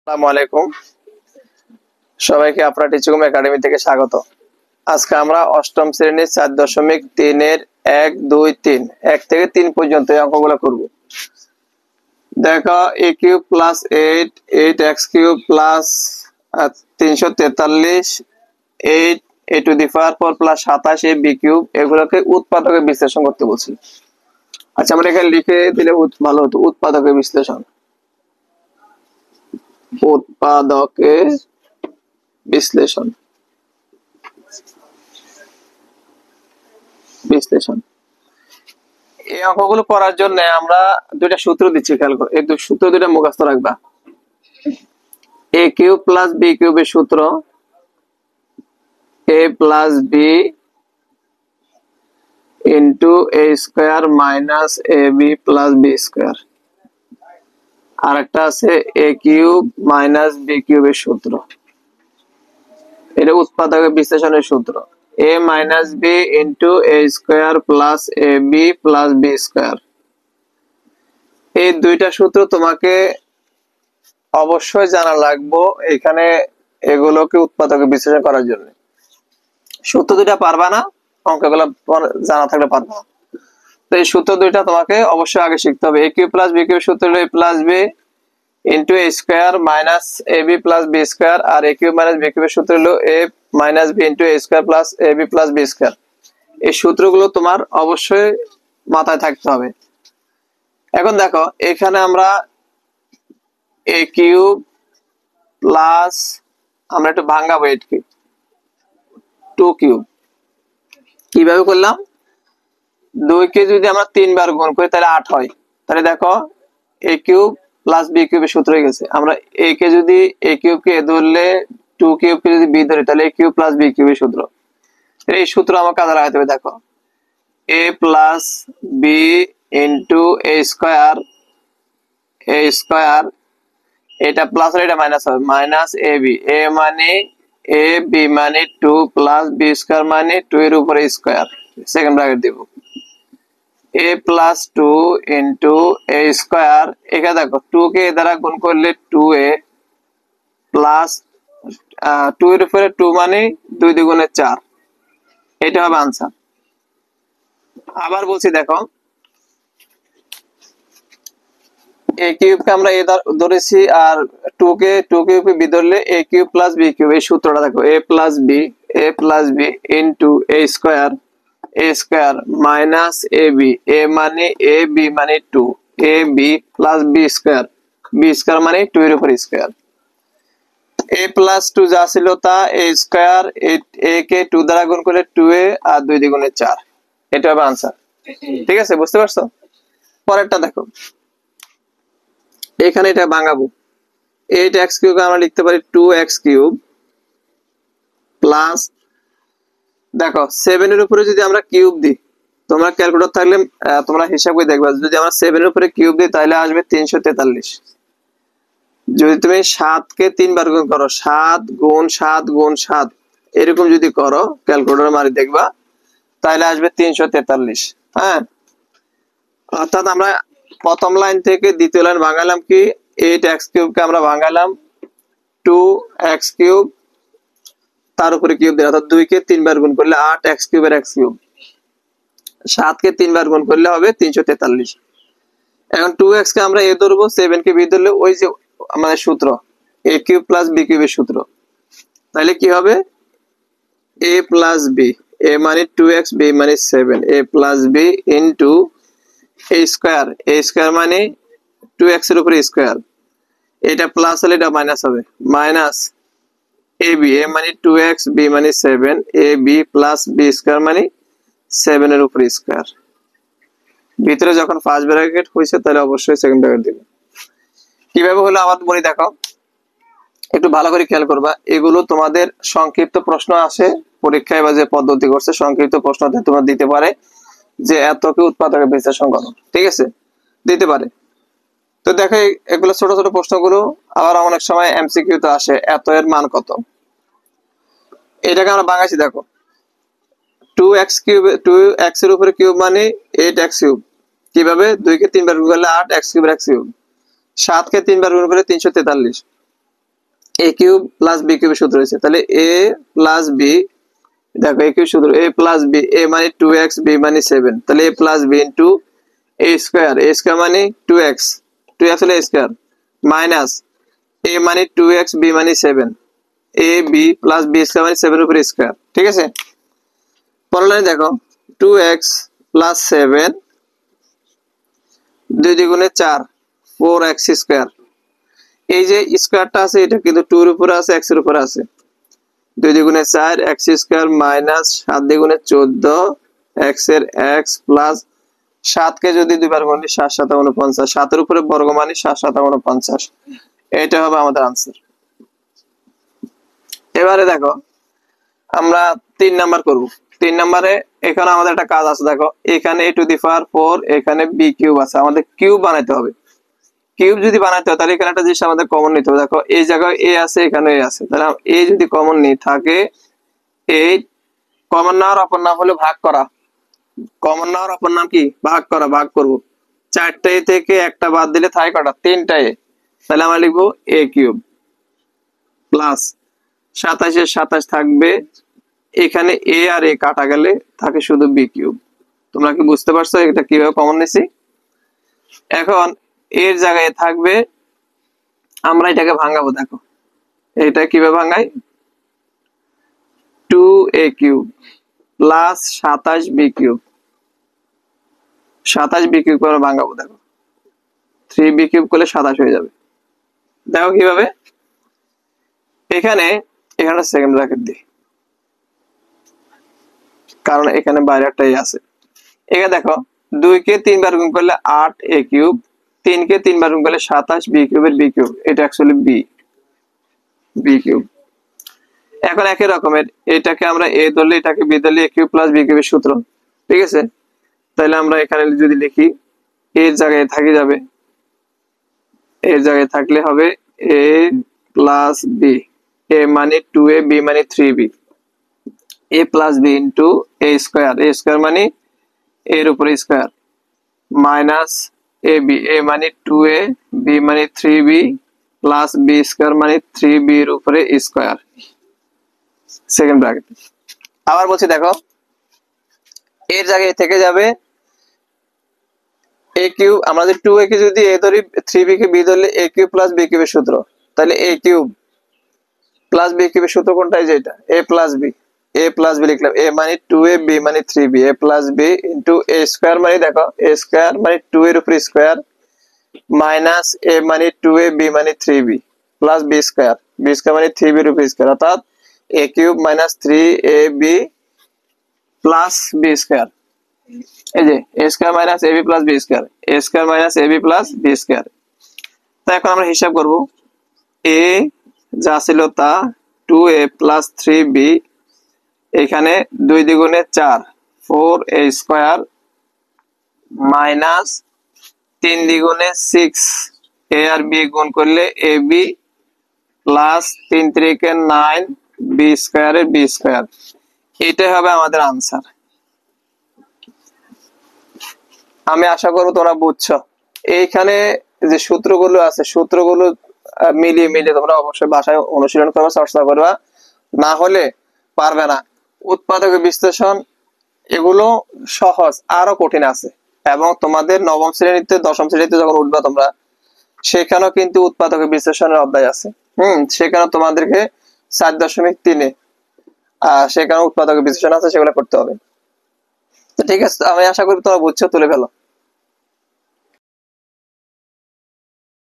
আসসালামু আলাইকুম সবাইকে আপনার টিচিকম একাডেমি থেকে স্বাগত। আজকে আমরা অষ্টম শ্রেণীর 4.3 এর 1 2 3 1 থেকে 3 পর্যন্ত এই অঙ্কগুলো করব। দেখো a cube plus 8 8x cube plus 343 8 a to the power 4 plus 27 a b cube এগুলোকে উৎপাদকে বিশ্লেষণ করতে বলছি। আচ্ছা আমরা এখানে লিখে দিলে ভালো হতো, উৎপাদকে বিশ্লেষণ। উৎপাদকের বিশ্লেষণ এই অঙ্কগুলো করার জন্য আমরা দুইটা সূত্র দিচ্ছি, খেয়াল করো। এই সূত্র দুইটা মুখস্থ রাখবা। a কিউব প্লাস b কিউবের সূত্র a plus b into a square minus ab plus b square. আর একটা আছে a কিউব মাইনাস b কিউবের সূত্র। এটা উৎপাদকের বিশ্লেষণের সূত্র a minus b into a square plus ab plus b square. এই দুইটা সূত্র তোমাকে অবশ্যই জানা লাগবে এখানে এগুলোকে উৎপাদকের বিশ্লেষণ করার জন্য। সূত্র দুইটা পারবা না, অঙ্কগুলো জানা থাকলে পারবা না। তো এই সূত্র দুইটা তোমাকে অবশ্যই আগে শিখতে হবে। a cube plus b cube সূত্র হলো a plus b into a square minus ab plus b square, আর a কিউব মাইনাস b কিউবের সূত্র হলো a minus b into a square plus ab plus b square. এই সূত্রগুলো তোমার অবশ্যই মাথায় থাকতে হবে। এখন দেখো এখানে আমরা a কিউব প্লাস আমরা একটু ভাঙাবো এটাকে 2 কিউব। কিভাবে করলাম? 2 কে যদি আমরা 3 বার গুণ করি তাহলে 8 হয়। তাহলে দেখো a কিউব প্লাস b কিউবের সূত্র হয়ে গেছে। আমরা a কে যদি a কিউব কে ধরলে 2 কিউব কে যদি b ধরি তাহলে a কিউব প্লাস b কিউবের সূত্র। এই সূত্র আমার কাজে লাগাতে হবে। দেখো a plus b into a square, এটা প্লাস আর এটা মাইনাস হবে, মাইনাস ab। a মানে a b মানে 2 প্লাস b স্কয়ার মানে 2 এর উপরে স্কয়ার, সেকেন্ড ব্র্যাকেট দেব। a plus 2 into a square, এখানে দেখো 2 কে এ দ্বারা গুণ করলে 2a প্লাস 2 এর উপরে 2 মানে 2 দ্বিগুণে 4, এটা হবে आंसर। আবার বলছি দেখো a কিউব কে আমরা a ধরেছি আর 2 কিউব কে b ধরলে a cube plus b cube. এই সূত্রটা দেখো a plus b into a square minus ab, a মানে a b মানে 2 ab প্লাস b স্কয়ার মানে 2 এর উপর স্কয়ার। a প্লাস 2 যা ছিল তা a স্কয়ার, a কে 2 দ্বারা গুণ করলে 2a আর 2 দ্বিগুণে 4, এটা হবে आंसर। ঠিক আছে, বুঝতে পারছো? পরেরটা দেখো, এখানে এটা ভাঙাবো। 8x কিউব আমরা লিখতে পারি 2x কিউব প্লাস, দেখো 7 এর উপরে যদি আমরা কিউব দিই, তোমরা ক্যালকুলেটর থাকলে তোমরা হিসাব করে দেখবা, যদি আমরা 7 এর উপরে কিউব দিই তাহলে আসবে 343। যদি তুমি 7 কে 3 বার গুণ করো, 7 গুণ 7 গুণ 7 এরকম যদি করো ক্যালকুলেটর মারি দেখবা তাহলে আসবে 343। হ্যাঁ, অর্থাৎ আমরা প্রথম লাইন থেকে দ্বিতীয় লাইন ভাঙালাম কি 8x কিউব কে আমরা ভাঙালাম 2x কিউব, তার উপরে কিউব দিলাম, অর্থাৎ 2 কে 3 বার গুণ করলে 8x কিউবের x কিউব, 7 কে 3 বার গুণ করলে হবে 343। এখন 2x কে আমরা a ধরবো, 7 কে b ধরলে ওই যে আমাদের সূত্র a কিউব প্লাস b কিউবের সূত্র। তাহলে কি হবে a প্লাস b, a মানে 2x, b মানে 7, a plus b into a square মানে 2x এর উপরে স্কয়ার, এটা প্লাস হলে এটা মাইনাস হবে, মাইনাস ab, a মানে 2x, b মানে 7, ab প্লাস b স্কয়ার মানে 7 এর উপরে স্কয়ার। ভিতরে যখন ফার্স্ট ব্র্যাকেট হইছে তাহলে অবশ্যই সেকেন্ড ব্র্যাকেট দিবে। কিভাবে হলো আবার বলি, দেখো একটু ভালো করে খেয়াল করবা। এগুলো তোমাদের সংক্ষিপ্ত প্রশ্ন আসে পরীক্ষায়, বা যে পদ্ধতি করছে সংক্ষিপ্ত প্রশ্নতে তোমরা দিতে পারে যে এতকে উৎপাদকের বিশ্লেষণ করো, ঠিক আছে, দিতে পারে। তো দেখো এগুলো ছোট ছোট প্রশ্নগুলো আবার অনেক সময় এমসিকিউ তে আসে, এত এর মান কত, এটাকে আমরা ভাঙাইছি। দেখো 2x কিউব, 2x এর উপরে কিউব মানে 8x কিউব। কিভাবে? 2 কে 3 বার গুণ করলে 8x কিউবের x কিউব, 7 কে 3 বার গুণ করলে 343, এ কিউব প্লাস বি কিউবের সূত্র হয়েছে, তাহলে এ প্লাস বি, দেখো এ কিউব সূত্র, এ প্লাস বি, এ মানে 2x, বি মানে 7, তাহলে এ প্লাস বি ইন্টু এ স্কোয়ার, এ স্কোয়ার মানে 2x, 2x হলে স্কোয়ার, মাইনাস এ মানে 2x, বি মানে 7, A B plus B square মানে 7 উপরে স্কোয়ার। ঠিক আছে, পরের লাইনে দেখো 2x প্লাস 7, 2 দ্বিগুণে 4, 4x স্কোয়ার। এই যে স্কোয়ারটা আছে এটা কিন্তু 2 এর উপরে আছে, x এর উপরে আছে, 2 দ্বিগুণে 4, x স্কোয়ার মাইনাস 7 দ্বিগুণে 14, x এর x প্লাস 7 কে যদি দুইবার গুণি 7 7 49, 7 এর উপরে বর্গ মানে 7 7 49, এটা হবে আমাদের आंसर। এবারে দেখো আমরা 3 নাম্বার করব। 3 নম্বরে এখানে আমাদের একটা কাজ আছে, দেখো এখানে a টু দি পাওয়ার 4, এখানে b কিউব আছে, আমাদের কিউব বানাইতে হবে। কিউব যদি বানাইতে হয় তাহলে এখানে একটা জিনিস আমাদের কমন নিতে হবে। দেখো এই জায়গায় a আছে, এখানে a আছে, তাহলে a যদি কমন নিই থাকে, এই কমন নেওয়ার অপর নাম হলো ভাগ করা। কমন নেওয়ার অপর নাম কি? ভাগ করা, ভাগ করব। 4টা a থেকে একটা বাদ দিলে থাকে কটা? 3টা a, তাহলে আমরা লিখবো a কিউব প্লাস 27 এর 27 থাকবে, এখানে a আর a কাটা গেলে থাকে শুধু b কিউব। তোমরা কি বুঝতে পারছো এটা কিভাবে কমন নিছি? এখন এর জায়গায় থাকবে, আমরা এটাকে ভাঙাবো। দেখো এটা কিভাবে ভাঙাই, 2a cube plus 27b cube, 27b cube করে ভাঙাবো। দেখো 3b কিউব করলে 27 হয়ে যাবে। দেখো কিভাবে, এখানে এখানে সেকেন্ড ব্র্যাকেট দিই কারণ এখানে বাইরে একটাই আছে। এখানে দেখো 2 কে 3 বার গুণ করলে 8a কিউব, 3 কে 3 বার গুণ করলে 27b কিউবের b কিউব, এটা অ্যাকচুয়ালি b কিউব। এখন একই রকমের এটাকে আমরা a ধরলে এটাকে b ধরলে a কিউব প্লাস b কিউবের সূত্র। ঠিক আছে, তাহলে আমরা এখানে যদি লিখি এর জায়গায় থাকি যাবে, এর জায়গায় থাকলে হবে a প্লাস b, a মানে 2a, b মানে 3b, a plus b into a square, a square মানে এর উপরে স্কোয়ার, মাইনাস ab, a মানে 2a, b মানে 3b প্লাস b স্কোয়ার মানে 3b এর উপরে স্কোয়ার, সেকেন্ড ব্র্যাকেট। আবার বলছি দেখো এর জায়গায় থেকে যাবে a কিউব, আমাদের 2a কে যদি a ধরি, 3b কে b ধরলে a কিউব প্লাস b কিউবের সূত্র, তাহলে a কিউব প্লাস b কিউবের সূত্র কোনটা? এই যে এটা, a plus b, a plus b লিখলাম, a মানে 2a, b মানে 3b, a plus b into a square মানে দেখো a স্কয়ার মানে 2 এর উপর স্কয়ার মাইনাস a মানে 2a, b মানে 3b plus b square, b square মানে 3b এর উপর স্কয়ার, অর্থাৎ a cube minus 3ab plus b square. এই যে a square minus ab plus b square, a square minus ab plus b square. তো এখন আমরা হিসাব করব, a যা ছিল তা 2a প্লাস 3b, এখানে 2 দ্বিগুণে 4, 4a স্কয়ার মাইনাস 3 দ্বিগুণে 6, a আর b গুণ করলে ab প্লাস 3 3 9, b স্কয়ারের b স্কয়ার। এটাই হবে আমাদের आंसर। আমি আশা করব তোমরা বুঝছো। এইখানে যে সূত্রগুলো আছে সূত্রগুলো মিলিয়ে মিলিয়ে তোমরা অবশ্যই বাসায় অনুশীলন করবে, চর্চা করবা, না হলে পারবে না। উৎপাদক বিশ্লেষণ এগুলো সহজ, আরো কঠিন আছে, এবং তোমাদের নবম শ্রেণীতে দশম শ্রেণীতে যখন উঠবা তোমরা, সেখানেও কিন্তু উৎপাদক বিশ্লেষণের অধ্যায় আছে। সেখানে তোমাদেরকে 4.3 সেখানে উৎপাদক বিশ্লেষণ আছে, সেগুলো করতে হবে। তো ঠিক আছে, আমি আশা করি তোমরা বুঝছো, তুলে ফেলো।